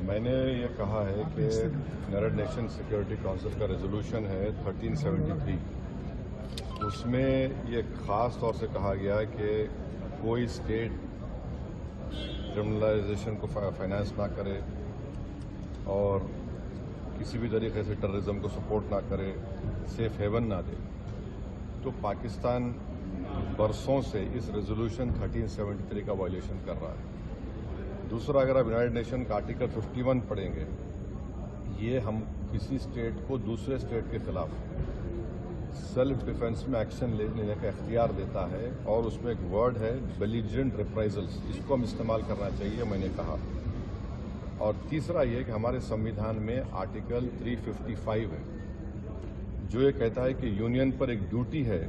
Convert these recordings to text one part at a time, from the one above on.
میں نے یہ کہا ہے کہ یونائیٹڈ نیشن سیکورٹی کونسل کا ریزولوشن ہے 1373. اس میں یہ خاص طور سے کہا گیا کہ کوئی اسٹیٹ کرمنلائزیشن کو فائنانس نہ کرے اور کسی بھی طریقے سے ٹیررزم کو سپورٹ نہ کرے، سیف ہیون نہ دے. تو پاکستان برسوں سے اس ریزولوشن 1373 کا وائلیشن کر رہا ہے. دوسرا، اگر آپ یونائیٹڈ نیشن کا آرٹیکل 51 پڑھیں گے، یہ ہم کسی اسٹیٹ کو دوسرے اسٹیٹ کے خلاف سیلف ڈیفنس میں ایکشن لینے کا اختیار دیتا ہے، اور اس میں ایک ورڈ ہے بیلیجرنٹ ریپرائزلز، اس کو ہم استعمال کرنا چاہیے، میں نے کہا. اور تیسرا یہ کہ ہمارے سمویدھان میں آرٹیکل 355 ہے جو یہ کہتا ہے کہ یونین پر ایک ڈیوٹی ہے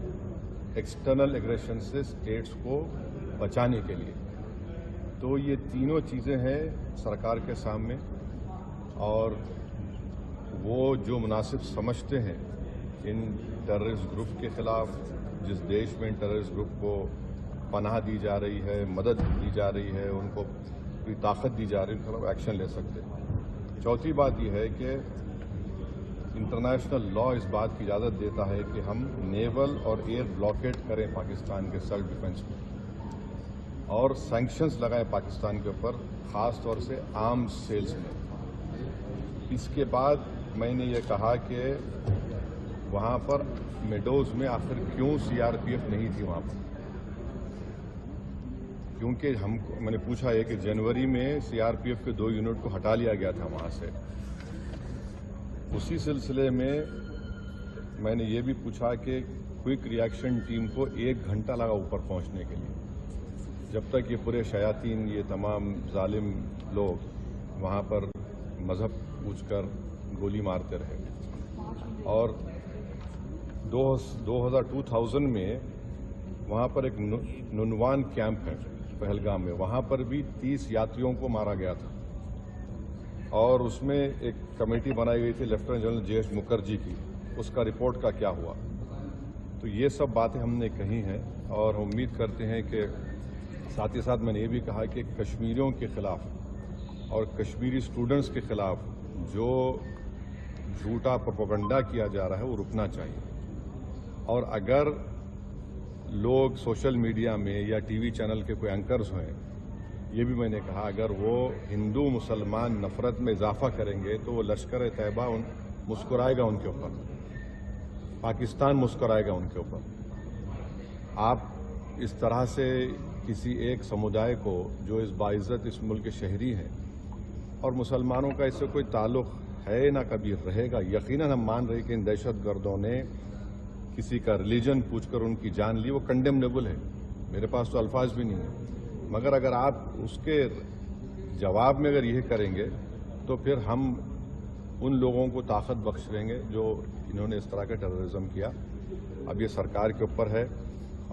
ایکسٹرنل ایگریشن سے اسٹیٹس کو بچانے کے لیے. تو یہ تینوں چیزیں ہیں سرکار کے سامنے، اور وہ جو مناسب سمجھتے ہیں ان ٹیررسٹ گروپ کے خلاف، جس دیش میں ان ٹیررسٹ گروپ کو پناہ دی جا رہی ہے، مدد دی جا رہی ہے، ان کو کوئی طاقت دی جا رہی ہے، ان کے خلاف ایکشن لے سکتے ہیں. چوتھی بات یہ ہے کہ انٹرنیشنل لا اس بات کی اجازت دیتا ہے کہ ہم نیول اور ایئر بلاکیڈ کریں پاکستان کے سیلف ڈیفنس کو، اور سینکشنز لگائیں پاکستان کے اوپر، خاص طور سے آرمز سیلز میں. اس کے بعد میں نے یہ کہا کہ وہاں پر میڈوز میں آخر کیوں CRPF نہیں تھی وہاں پر، کیونکہ میں نے پوچھا ہے کہ جنوری میں CRPF کے 2 یونٹ کو ہٹا لیا گیا تھا وہاں سے. اسی سلسلے میں میں نے یہ بھی پوچھا کہ کوئک ری ایکشن ٹیم کو 1 گھنٹہ لگا اوپر پہنچنے کے لیے، جب تک یہ پورے شیاطین، یہ تمام ظالم لوگ وہاں پر مذہب پوچھ کر گولی مارتے رہے. اور 2000 میں وہاں پر ایک ننوان کیمپ ہے پہلگام میں، وہاں پر بھی 30 یاتریوں کو مارا گیا تھا، اور اس میں ایک کمیٹی بنائی گئی تھی لیفٹیننٹ جنرل JS مکھرجی کی. اس کا رپورٹ کا کیا ہوا؟ تو یہ سب باتیں ہم نے کہی ہیں، اور ہم امید کرتے ہیں کہ ساتھ ہی ساتھ میں نے یہ بھی کہا کہ کشمیریوں کے خلاف اور کشمیری اسٹوڈنٹس کے خلاف جو جھوٹا پروپیگنڈا کیا جا رہا ہے وہ رکنا چاہیے. اور اگر لوگ سوشل میڈیا میں یا ٹی وی چینل کے کوئی اینکرز ہیں، یہ بھی میں نے کہا اگر وہ ہندو مسلمان نفرت میں اضافہ کریں گے تو وہ لشکر طیبہ مسکرائے گا ان کے اوپر، پاکستان مسکرائے گا ان کے اوپر. آپ اس طرح سے کسی ایک سمودائے کو جو اس باعزت اس ملک کے شہری ہیں، اور مسلمانوں کا اس سے کوئی تعلق ہے نہ کبھی رہے گا، یقیناً ہم مان رہے کہ ان دہشت گردوں نے کسی کا ریلیجن پوچھ کر ان کی جان لی، وہ کنڈیمنیبل ہے، میرے پاس تو الفاظ بھی نہیں ہیں. مگر اگر آپ اس کے جواب میں اگر یہ کریں گے تو پھر ہم ان لوگوں کو طاقت بخش دیں گے جو انہوں نے اس طرح کا ٹیررزم کیا. اب یہ سرکار کے اوپر ہے،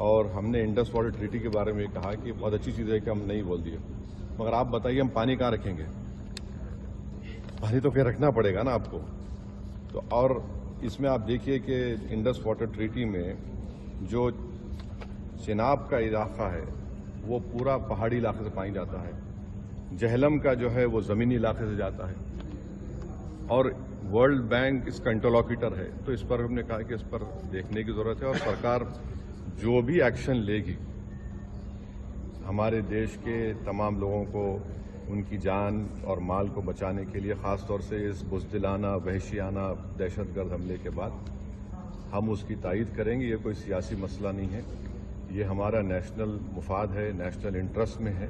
اور ہم نے انڈس واٹر ٹریٹی کے بارے میں کہا کہ بہت اچھی چیز ہے کہ ہم نہیں بول دیے، مگر آپ بتائیے ہم پانی کہاں رکھیں گے؟ پانی تو پھر رکھنا پڑے گا نا آپ کو. تو اور اس میں آپ دیکھیے کہ انڈس واٹر ٹریٹی میں جو چناب کا علاقہ ہے وہ پورا پہاڑی علاقے سے پانی جاتا ہے، جہلم کا جو ہے وہ زمینی علاقے سے جاتا ہے، اور ورلڈ بینک اس کا انٹرلوکیٹر ہے. تو اس پر ہم نے کہا کہ اس پر دیکھنے کی ضرورت ہے، اور سرکار جو بھی ایکشن لے گی ہمارے دیش کے تمام لوگوں کو ان کی جان اور مال کو بچانے کے لیے، خاص طور سے اس بزدلانہ وحشیانہ دہشت گرد حملے کے بعد، ہم اس کی تائید کریں گے. یہ کوئی سیاسی مسئلہ نہیں ہے، یہ ہمارا نیشنل مفاد ہے، نیشنل انٹرسٹ میں ہے،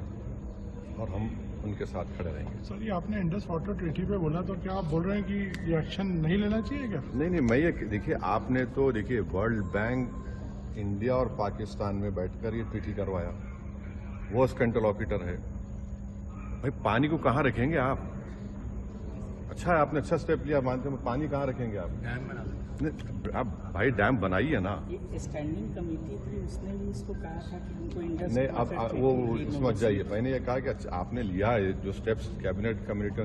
اور ہم ان کے ساتھ کھڑے رہیں گے. سر، یہ آپ نے انڈس واٹر ٹریٹی پہ بولا، تو کیا آپ بول رہے ہیں کہ یہ ایکشن نہیں لینا چاہیے کیا؟ نہیں، میں یہ دیکھیے، آپ نے تو دیکھیے ورلڈ بینک انڈیا اور پاکستان میں بیٹھ کر یہ ٹریٹی کروایا، وہ اس کا انٹرلوکیٹر ہے. بھائی پانی کو کہاں رکھیں گے آپ؟ اچھا ہے آپ نے اچھا اسٹیپ لیا، مانتے ہیں، پانی کہاں رکھیں گے آپ؟ ڈیم بنا دیں. آپ بھائی ڈیم بنائیے نا. اسٹینڈنگ کمیٹی تھی، اس نے بھی اس کو کہا تھا کہ ان کو انڈس نہیں، اب وہ سمجھ جائیے. میں نے یہ کہا کہ آپ نے لیا ہے جو steps cabinet committee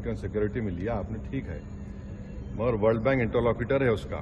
on security میں لیا آپ نے، ٹھیک ہے، مگر ورلڈ بینک انٹرلوکیٹر ہے اس کا.